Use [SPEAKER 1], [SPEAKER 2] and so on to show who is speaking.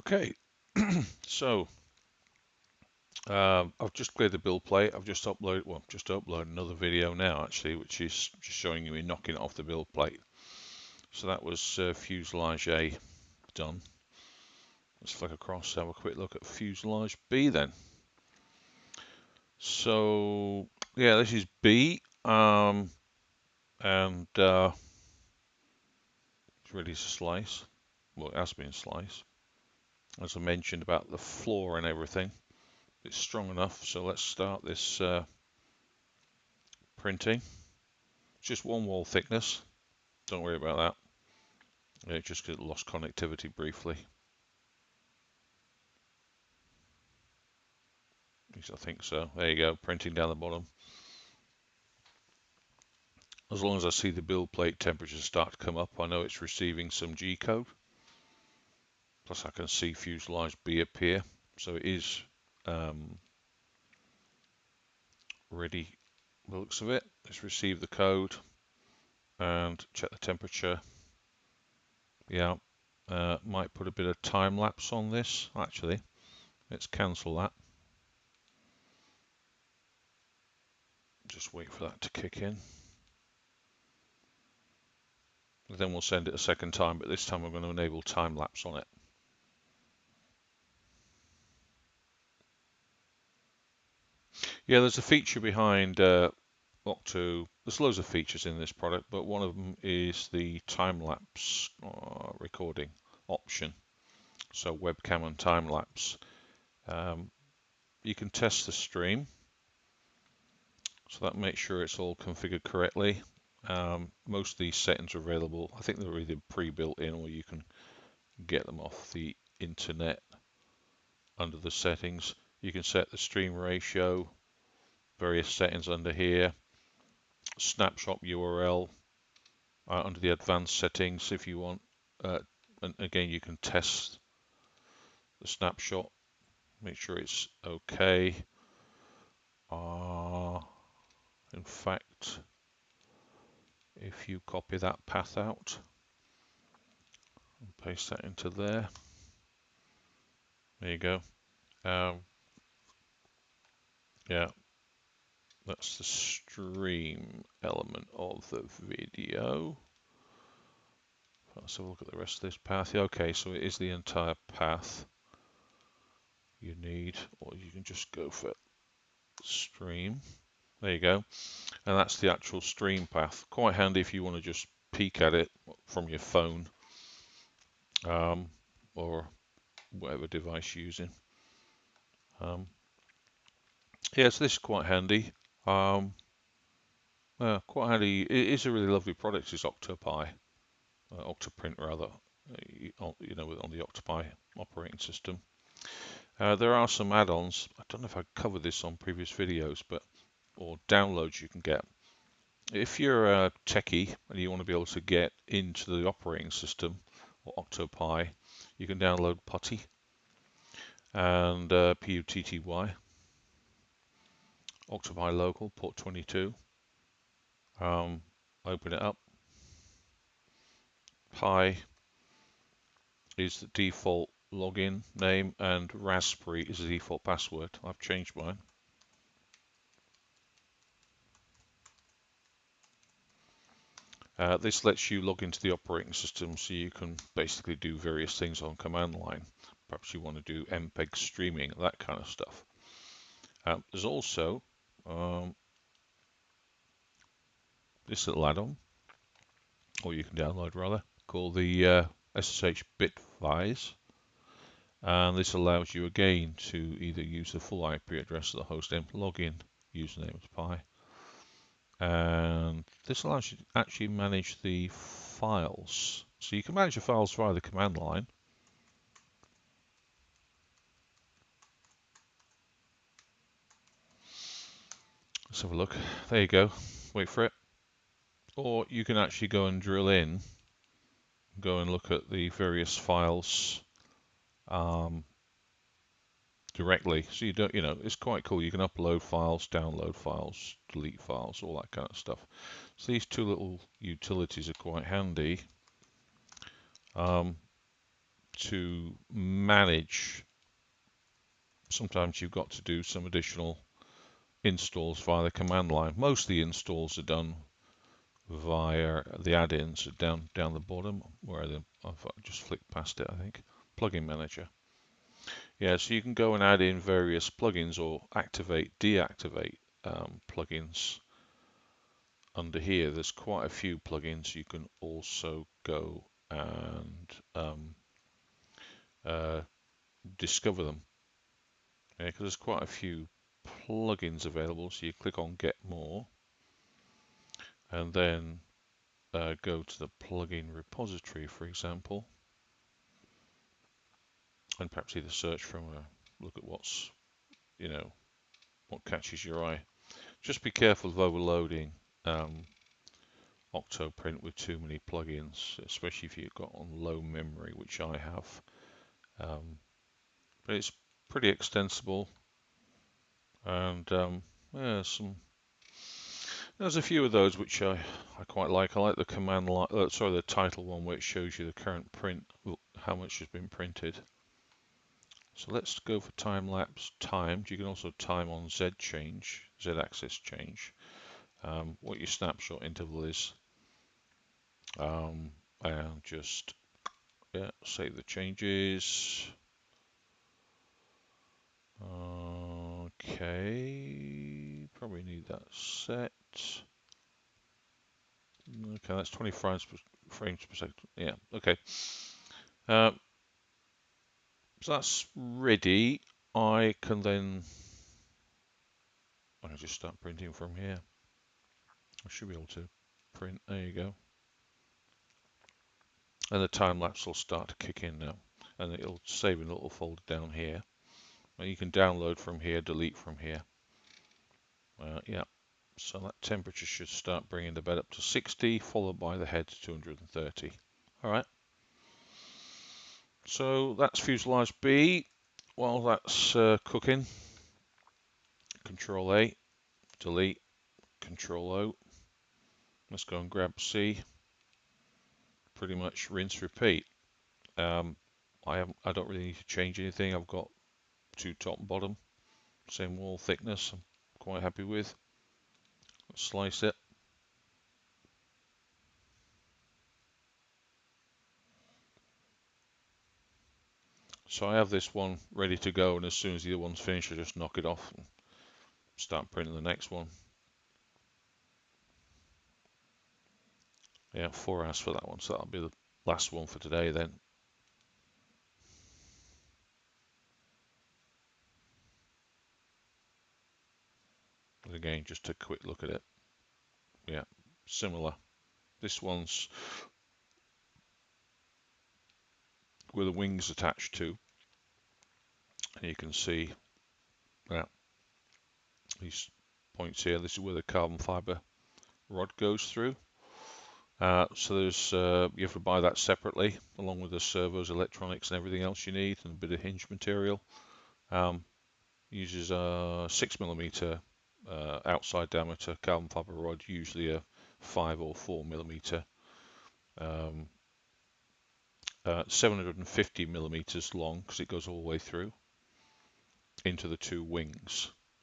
[SPEAKER 1] Okay, so I've just cleared the build plate. I've just uploaded, well, just uploaded another video now actually, which is just showing you me knocking it off the build plate. So that was Fuselage A done. Let's flick across, have a quick look at Fuselage B then. So yeah, this is B, and it's ready to slice. Well, it has been sliced. As I mentioned about the floor and everything, it's strong enough. So let's start this printing. It's just one wall thickness. Don't worry about that. Yeah, just because it lost connectivity briefly. At least I think so. There you go, printing down the bottom. As long as I see the build plate temperatures start to come up, I know it's receiving some G code. Plus I can see Fuselage B appear. So it is ready, the looks of it. Let's receive the code and check the temperature. Yeah, might put a bit of time lapse on this. Actually, let's cancel that. Just wait for that to kick in. Then we'll send it a second time, but this time I'm going to enable time lapse on it. Yeah, there's a feature behind Octo. There's loads of features in this product, but one of them is the time lapse recording option. So webcam and time lapse. You can test the stream, so that makes sure it's all configured correctly. Most of these settings are available. I think they're either pre-built in or you can get them off the internet under the settings. You can set the stream ratio, various settings under here, snapshot URL under the advanced settings if you want. And again, you can test the snapshot, make sure it's okay. In fact, if you copy that path out and paste that into there, there you go. Yeah, that's the stream element of the video. Let's have a look at the rest of this path. Yeah, okay, so it is the entire path you need, or you can just go for stream. There you go. And that's the actual stream path. Quite handy if you want to just peek at it from your phone or whatever device you're using. Yeah, so this is quite handy. Quite handy. It is a really lovely product. It's Octopi, Octoprint rather. You know, on the Octopi operating system. There are some add-ons. I don't know if I covered this on previous videos, or downloads you can get. If you're a techie and you want to be able to get into the operating system or Octopi, you can download Putty and PUTTY, Octopi Local, port 22. Open it up. Pi is the default login name and Raspberry is the default password. I've changed mine. This lets you log into the operating system so you can basically do various things on command line. Perhaps you want to do MPEG streaming, that kind of stuff. There's also this little add-on, or you can download rather, called the SSH Bitwise. And this allows you again to either use the full IP address of the host and login username as Pi. And this allows you to actually manage the files. So you can manage the files via the command line. Let's have a look. There you go. Wait for it. Or you can actually go and drill in, go and look at the various files directly. So you don't, it's quite cool. You can upload files, download files, delete files, all that kind of stuff. So these two little utilities are quite handy. to manage, sometimes you've got to do some additional installs via the command line. Most of the installs are done via the add-ins down the bottom, where I've just flicked past it, I think. Plugin Manager. Yeah, so you can go and add in various plugins or activate, deactivate plugins under here. There's quite a few plugins. You can also go and discover them. Yeah, because there's quite a few plugins available. So you click on Get More, and then go to the plugin repository, for example, and perhaps either search from look at what's, what catches your eye. Just be careful of overloading Octoprint with too many plugins, especially if you've got on low memory, which I have. But it's pretty extensible, and yeah, there's a few of those which I quite like. I like the command line, the title one, where it shows you the current print, how much has been printed. So let's go for time-lapse timed. You can also time on Z-axis change, what your snapshot interval is, and just save the changes. Okay, probably need that set. Okay, that's 20 frames per second. Yeah, okay. So that's ready. I can just start printing from here. I should be able to print. There you go. And the time lapse will start to kick in now, and it'll save in a little folder down here. And you can download from here, delete from here. Yeah. So that temperature should start bringing the bed up to 60, followed by the head to 230. All right. So that's Fuselage B. While that's cooking, Control A, delete, Control O. Let's go and grab C. Pretty much rinse, repeat. I don't really need to change anything. I've got two top and bottom, same wall thickness. I'm quite happy with. Let's slice it. So I have this one ready to go, and as soon as the other one's finished, I just knock it off and start printing the next one. Yeah, 4 hours for that one, so that'll be the last one for today then. And again, just a quick look at it. Yeah, similar. This one's with the wings attached to, and you can see these points here. This is where the carbon fiber rod goes through. So there's you have to buy that separately, along with the servos, electronics, and everything else you need, and a bit of hinge material. Uses a 6mm outside diameter carbon fiber rod, usually a 5 or 4mm. 750 millimeters long, because it goes all the way through into the two wings.